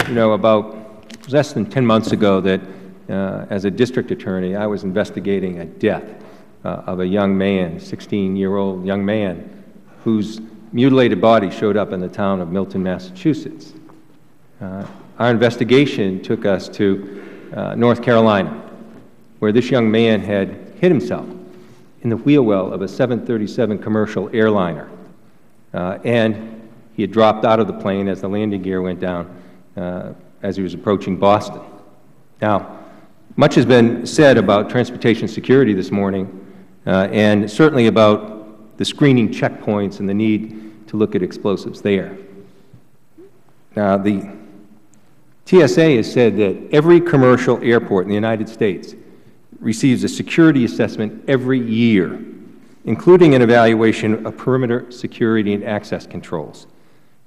You know, about less than 10 months ago that as a district attorney, I was investigating a death of a young man, 16-year-old young man, whose mutilated body showed up in the town of Milton, Massachusetts. Our investigation took us to North Carolina, where this young man had hit himself in the wheel well of a 737 commercial airliner. And he had dropped out of the plane as the landing gear went down as he was approaching Boston. Now, much has been said about transportation security this morning, and certainly about the screening checkpoints and the need to look at explosives there. Now, the TSA has said that every commercial airport in the United States receives a security assessment every year, including an evaluation of perimeter security and access controls.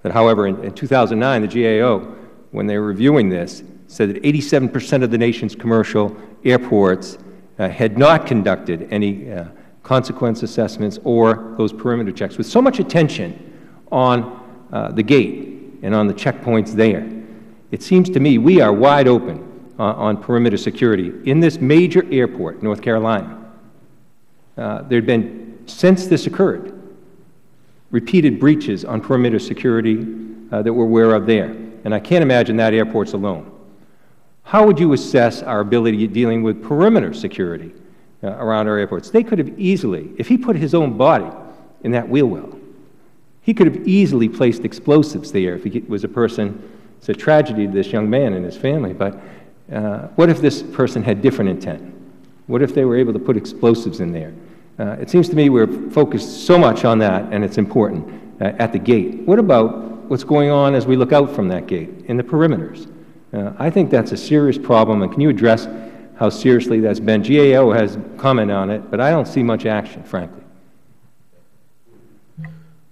But however, in 2009, the GAO, when they were reviewing this, said that 87% of the nation's commercial airports had not conducted any consequence assessments or those perimeter checks. With so much attention on the gate and on the checkpoints there, it seems to me we are wide open on perimeter security. In this major airport, North Carolina, there had been, since this occurred, repeated breaches on perimeter security that we're aware of there. And I can't imagine that airport's alone. How would you assess our ability dealing with perimeter security around our airports? They could have easily, if he put his own body in that wheel well, he could have easily placed explosives there if he was a person. It's a tragedy to this young man and his family, but what if this person had different intent? What if they were able to put explosives in there? It seems to me we're focused so much on that, and it's important at the gate. What about what's going on as we look out from that gate in the perimeters? I think that's a serious problem, and can you address how seriously that's been? GAO has commented on it, but I don't see much action, frankly.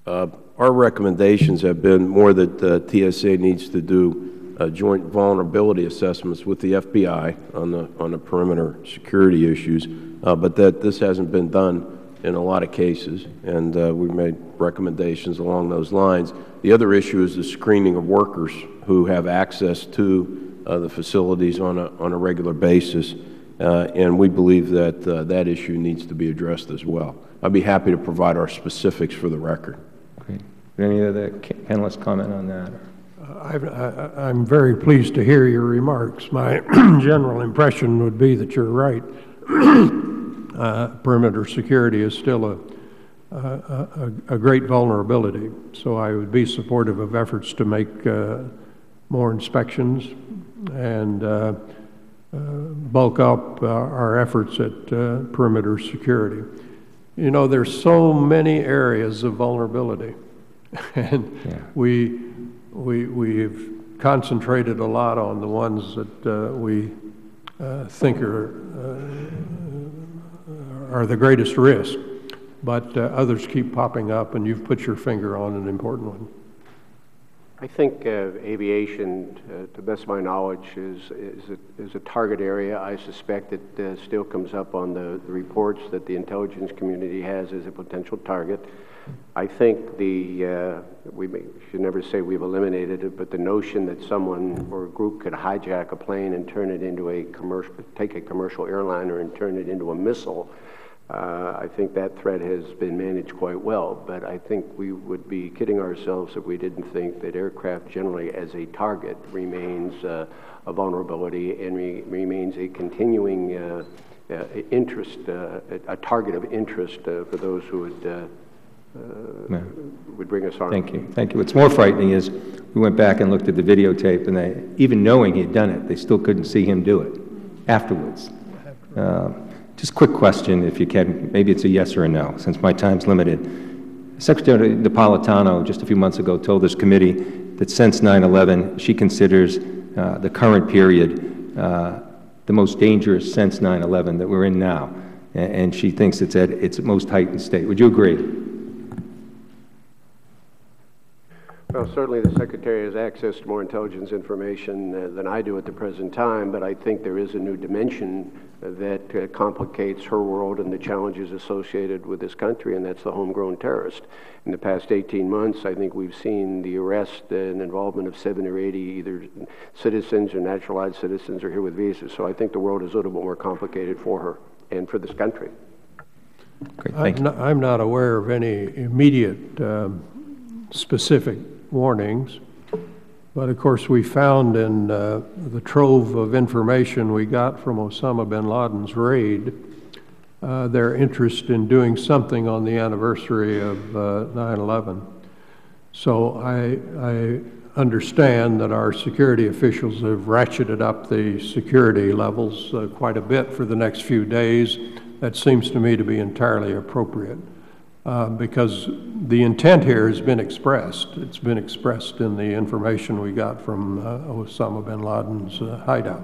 Our recommendations have been more that TSA needs to do joint vulnerability assessments with the FBI on the perimeter security issues, but that this hasn't been done in a lot of cases, and we've made recommendations along those lines. The other issue is the screening of workers who have access to the facilities on a regular basis, and we believe that that issue needs to be addressed as well. I'd be happy to provide our specifics for the record. Great. Any other panelists comment on that? I'm very pleased to hear your remarks. My general impression would be that you're right. Perimeter security is still a great vulnerability, so I would be supportive of efforts to make more inspections and bulk up our efforts at perimeter security. You know, there's so many areas of vulnerability, and yeah. we've concentrated a lot on the ones that we think are the greatest risk, but others keep popping up, and you've put your finger on an important one. I think aviation, to the best of my knowledge, is a target area. I suspect it still comes up on the reports that the intelligence community has as a potential target. I think we should never say we've eliminated it, but the notion that someone or a group could hijack a plane and turn it into take a commercial airliner and turn it into a missile, I think that threat has been managed quite well, but I think we would be kidding ourselves if we didn't think that aircraft generally as a target remains a vulnerability and remains a continuing interest, a target of interest for those who would bring us harm. Thank you. Thank you. What's more frightening is we went back and looked at the videotape, and even knowing he had done it, they still couldn't see him do it afterwards. Just a quick question, if you can. Maybe it's a yes or a no, since my time's limited. Secretary Napolitano, just a few months ago, told this committee that since 9/11, she considers the current period the most dangerous since 9/11 that we're in now, and she thinks it's at its most heightened state. Would you agree? Well, certainly the Secretary has access to more intelligence information than I do at the present time, but I think there is a new dimension that complicates her world and the challenges associated with this country, and that's the homegrown terrorist. In the past 18 months, I think we've seen the arrest and involvement of 70 or 80 either citizens or naturalized citizens or here with visas. So I think the world is a little bit more complicated for her and for this country. Great, thank you. I'm not aware of any immediate specific warnings, but of course we found in the trove of information we got from Osama bin Laden's raid their interest in doing something on the anniversary of 9/11. So I understand that our security officials have ratcheted up the security levels quite a bit for the next few days. That seems to me to be entirely appropriate because the intent here has been expressed. It's been expressed in the information we got from Osama bin Laden's hideout.